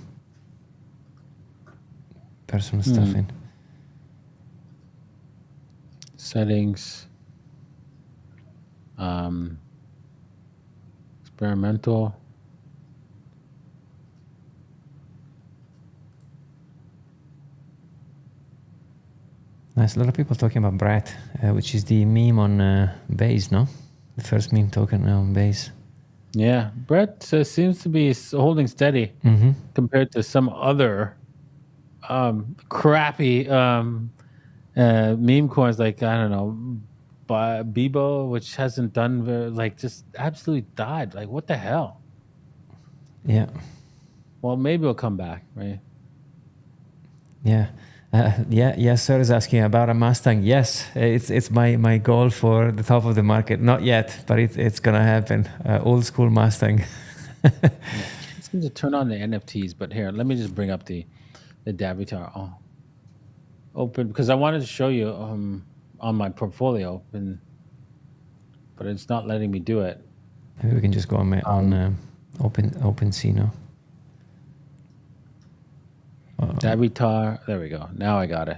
personal stuff in. Settings. Experimental. Nice. A lot of people talking about Brett, which is the meme on Base, no? The first meme token on Base. Yeah, Brett seems to be holding steady compared to some other crappy meme coins like, I don't know, Bebo, which hasn't done just absolutely died. Like, what the hell? Yeah. Well, maybe it'll come back, right? Yeah. Yes, sir is asking about a Mustang. Yes, it's my goal for the top of the market. Not yet, but it's gonna happen. Old school Mustang. It's going to turn on the NFTs, but here, let me just bring up the DAVITAR. Oh, open because I wanted to show you on my portfolio, but it's not letting me do it. Maybe we can just go on OpenSea now. DAVITAR. There we go. Now I got it.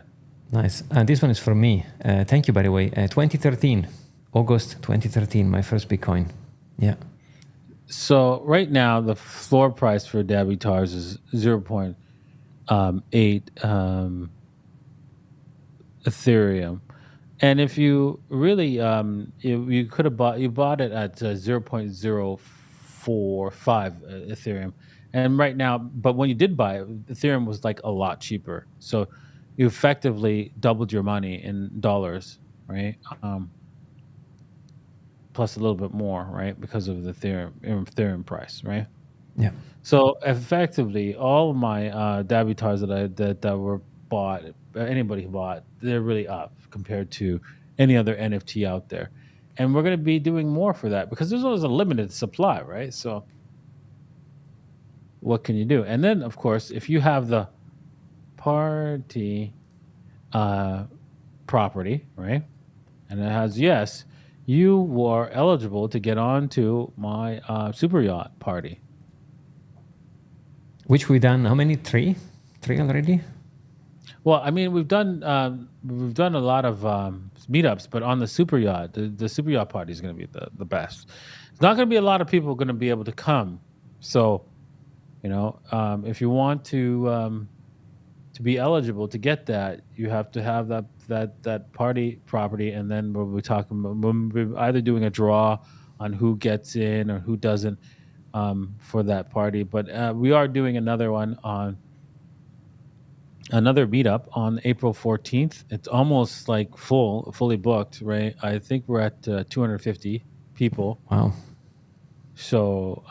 Nice. This one is for me. Thank you, by the way. 2013, August 2013, my first Bitcoin. Yeah. So right now the floor price for DAVITARs is 0.8 Ethereum. And if you really you could have bought it at 0.045 Ethereum. And right now, but when you did buy it, Ethereum was like a lot cheaper. So you effectively doubled your money in dollars, right? Plus a little bit more, right? Because of the Ethereum price, right? Yeah. So effectively, all of my Dabitars that were bought, anybody who bought, they're really up compared to any other NFT out there, and we're going to be doing more for that because there's always a limited supply, right? So what can you do? And then, of course, if you have the party uh, property, right, and it has yes, you are eligible to get onto my super yacht party. Which we done, how many? Three already? Well, I mean, we've done a lot of meetups, but on the super yacht, the super yacht party is going to be the best. It's not going to be a lot of people going to be able to come. So, if you want to be eligible to get that, you have to have that party property, and then we'll be talking. We'll be either doing a draw on who gets in or who doesn't for that party. But we are doing another one on another meetup on April 14th. It's almost like fully booked, right? I think we're at 250 people. Wow. So,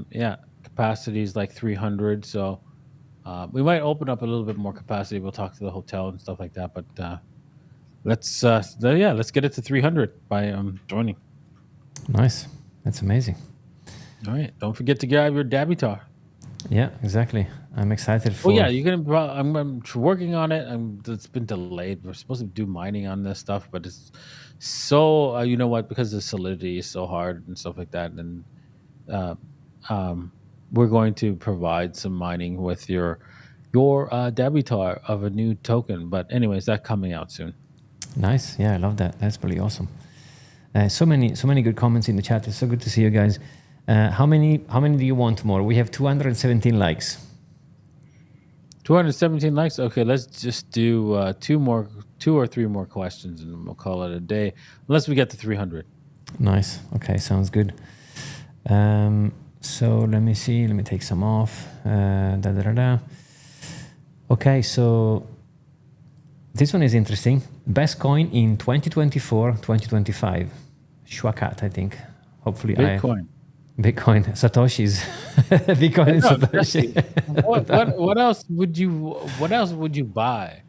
yeah, capacity is like 300. So, we might open up a little bit more capacity. We'll talk to the hotel and stuff like that. But let's get it to 300 by joining. Nice. That's amazing. All right. Don't forget to grab your Davitar. Yeah, exactly. I'm excited for. Oh yeah, you're gonna. I'm working on it. It's been delayed. We're supposed to do mining on this stuff, but it's so you know what? Because the solidity is so hard and stuff like that. And uh, we're going to provide some mining with your debitar of a new token. But anyways, that coming out soon. Nice. Yeah, I love that. That's pretty awesome. So many good comments in the chat. It's so good to see you guys. How many do you want more? We have 217 likes. 217 likes. Okay, let's just do two or three more questions, and we'll call it a day. Unless we get to 300. Nice. Okay, sounds good. So let me see. Let me take some off. Okay, so this one is interesting. Best coin in 2024, 2025. Shwakat, I think. Hopefully, Bitcoin. Bitcoin, Satoshi's. Bitcoin and Satoshi. What else would you buy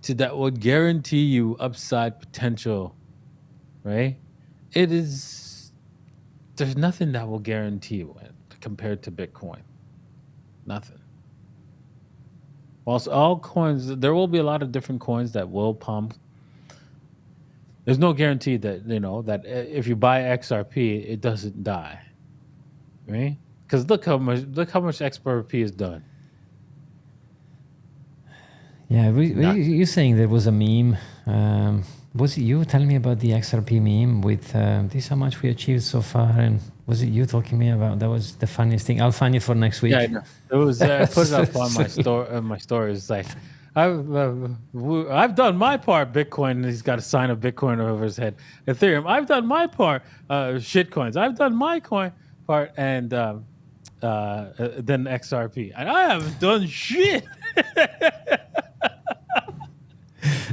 that would guarantee you upside potential, right? There's nothing that will guarantee you it compared to Bitcoin. Nothing. Whilst all coins, there will be a lot of different coins that will pump. There's no guarantee that that if you buy XRP, it doesn't die. Right? Because look how much XRP is done. Yeah, you're saying there was a meme. Was it you telling me about the XRP meme with this is how much we achieved so far? And was it you talking me about? That was the funniest thing. I'll find it for next week. Yeah, I know. It was. I put it up on my store. My story is like, I've done my part. Bitcoin. And he's got a sign of Bitcoin over his head. Ethereum. I've done my part. Shit coins. I've done my part. And then XRP. And I haven't done shit.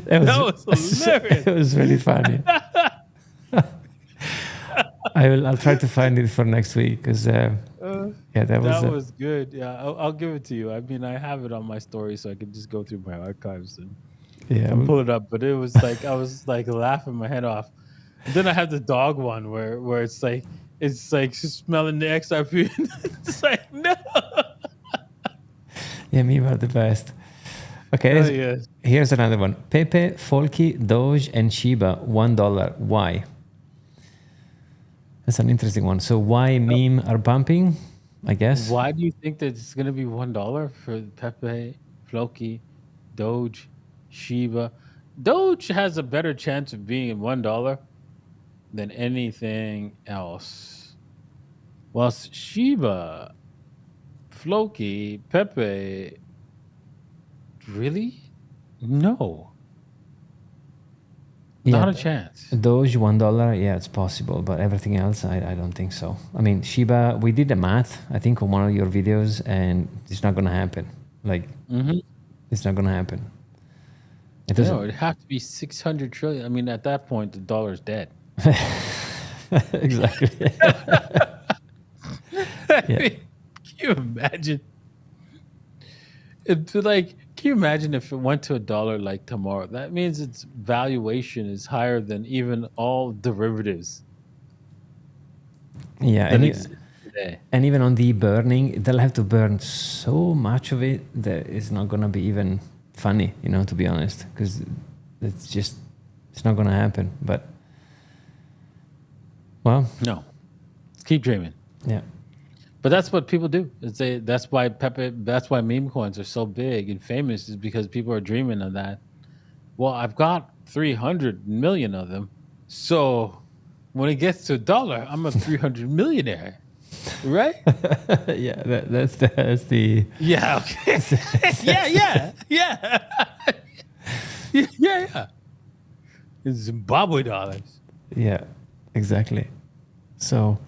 That was hilarious. It was really funny. I'll try to find it for next week because that was good. Yeah, I'll give it to you. I mean, I have it on my story, so I can just go through my archives and pull it up. But it was like I was like laughing my head off. And then I have the dog one where it's like smelling the XRP. It's like no. Yeah, meme are the best. Okay, here's another one. Pepe, Folky, Doge, and Shiba, $1. Why? That's an interesting one. So why meme are pumping? I guess. Why do you think that it's going to be $1 for Pepe, Floki, Doge, Shiba? Doge has a better chance of being $1 than anything else. whilst Shiba, Floki, Pepe, really? No, not a chance. Doge $1, yeah, it's possible, but everything else, I don't think so. I mean, Shiba, we did the math, I think, on one of your videos, and it's not gonna happen. Like, it's not gonna happen. It doesn't. No, it'd have to be 600 trillion. I mean, at that point, the dollar's dead. Exactly. Can you imagine? Can you imagine if it went to $1 like tomorrow? That means its valuation is higher than even all derivatives. Yeah, and even on the burning, they'll have to burn so much of it that it's not gonna be even funny, to be honest, because it's not gonna happen. But well, no, let's keep dreaming. Yeah. But that's what people do. That's why meme coins are so big and famous, is because people are dreaming of that. Well, I've got 300 million of them, so when it gets to $1, I'm a 300 millionaire, right? Yeah, that's the yeah. Okay. yeah. It's Zimbabwe dollars. Yeah, exactly. So.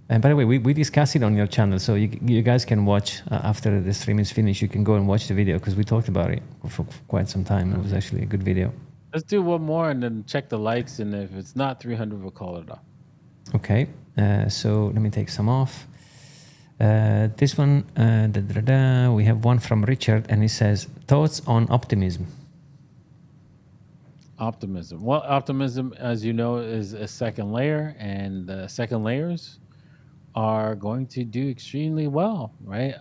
And by the way, we discussed it on your channel, so you guys can watch after the stream is finished. You can go and watch the video because we talked about it for quite some time. It was actually a good video. Let's do one more and then check the likes, and if it's not 300, we'll call it off. Okay, so let me take some off. This one, we have one from Richard, and he says, thoughts on optimism. Optimism. Well, optimism, as you know, is a second layer, and the second layers are going to do extremely well, right?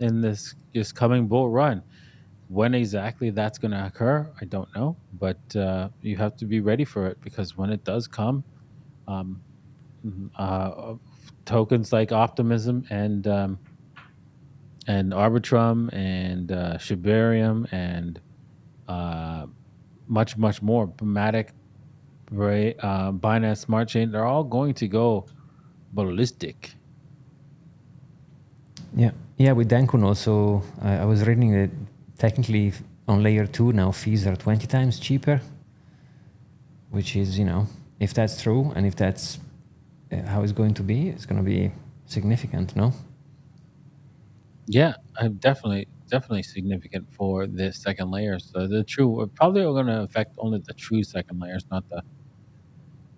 In this coming bull run. When exactly that's going to occur, I don't know, but you have to be ready for it, because when it does come, tokens like Optimism and Arbitrum and Shibarium and much more, Matic, right? Binance Smart Chain, they're all going to go ballistic. Yeah, with Dankun also, I was reading that technically on layer 2 now fees are 20 times cheaper, which is, if that's true and if that's how it's going to be, it's going to be significant, no? Yeah, definitely significant for the second layers. So we're probably going to affect only the true second layers, not the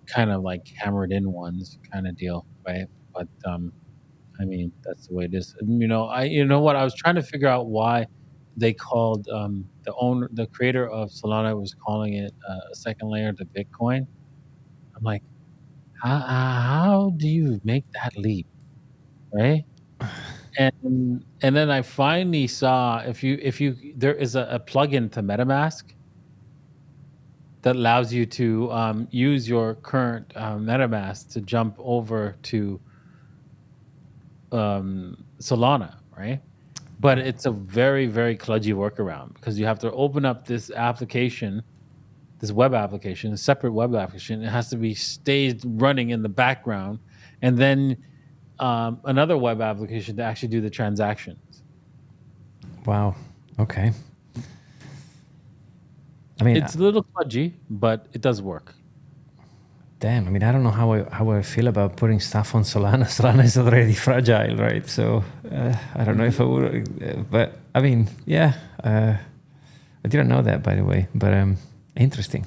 kind of like hammered in ones kind of deal, right? But I mean, that's the way it is. You know what? I was trying to figure out why they called the creator of Solana was calling it a second layer to Bitcoin. I'm like, how do you make that leap, right? And then I finally saw if you there is a plugin to MetaMask that allows you to use your current MetaMask to jump over to Solana, right? But it's a very, very kludgy workaround, because you have to open up this application, this web application, a separate web application. It has to be stayed running in the background, and then another web application to actually do the transactions. Wow. Okay. I mean, it's a little kludgy, but it does work. Damn. I mean, I don't know how I feel about putting stuff on Solana. Solana is already fragile, right? So I don't know if I would, but I mean, yeah. I didn't know that, by the way, but interesting.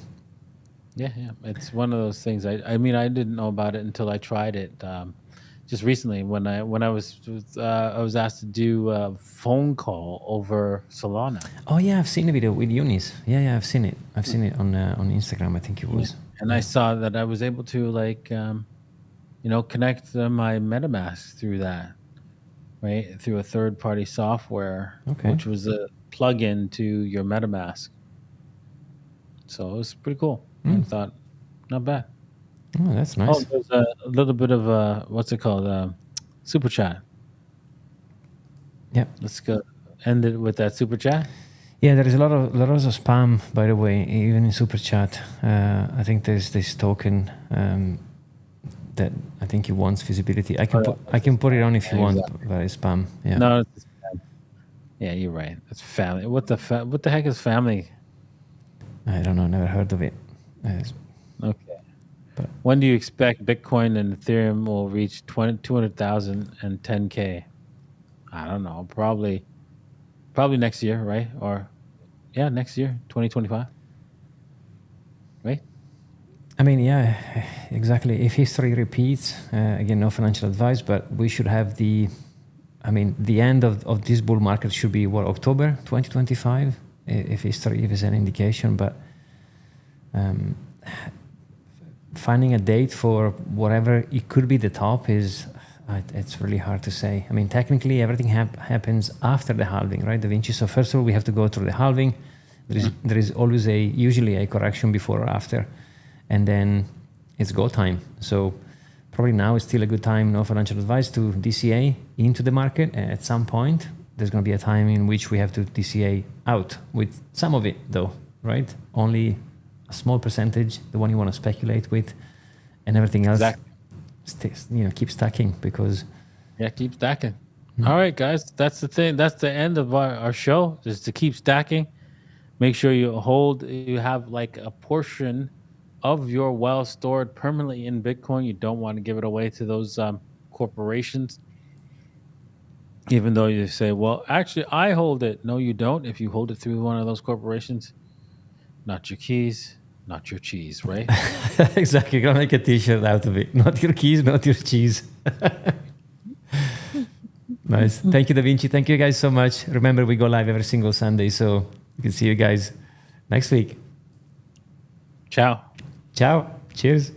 Yeah. It's one of those things. I mean, I didn't know about it until I tried it just recently when I was asked to do a phone call over Solana. Oh yeah, I've seen the video with Eunice. Yeah, I've seen it. I've seen it on Instagram. I think it was. Yeah. And I saw that I was able to connect my MetaMask through that, right? Through a third-party software, which was a plug-in to your MetaMask. So it was pretty cool. I thought, not bad. Oh, that's nice. Oh, there's a little bit of what's it called? Super chat. Yeah. Let's go end it with that super chat. Yeah, there is a lot of spam, by the way, even in super chat. I think there's this token that I think he wants visibility. I can put it on if you want, but it's spam. Yeah. No, it's spam. Yeah, you're right. It's family. What the heck is family? I don't know. Never heard of it. Okay. But when do you expect Bitcoin and Ethereum will reach 200,000 and 10K? I don't know. Probably next year, right? Or yeah, next year, 2025. Right? I mean, yeah, exactly. If history repeats, again, no financial advice, but we should have the end of this bull market should be October 2025, if history is an indication. But finding a date for whatever it could be the top it's really hard to say. I mean, technically, everything happens after the halving, right, Davincij? So first of all, we have to go through the halving. There is always usually a correction before or after, and then it's go time. So probably now is still a good time, no financial advice, to DCA into the market. At some point, there's going to be a time in which we have to DCA out with some of it, though, right? Only a small percentage, the one you want to speculate with, and everything else. Exactly. Keep stacking because. Yeah, keep stacking. All right, guys, that's the thing. That's the end of our show. Just to keep stacking. Make sure you have like a portion of your wealth stored permanently in Bitcoin. You don't want to give it away to those corporations. Even though you say, well, actually, I hold it. No, you don't. If you hold it through one of those corporations, not your keys, not your cheese, right? Exactly. You're going to make a T-shirt out of it. Not your keys, not your cheese. Nice. Thank you, Davincij. Thank you guys so much. Remember, we go live every single Sunday, so we can see you guys next week. Ciao. Ciao. Cheers.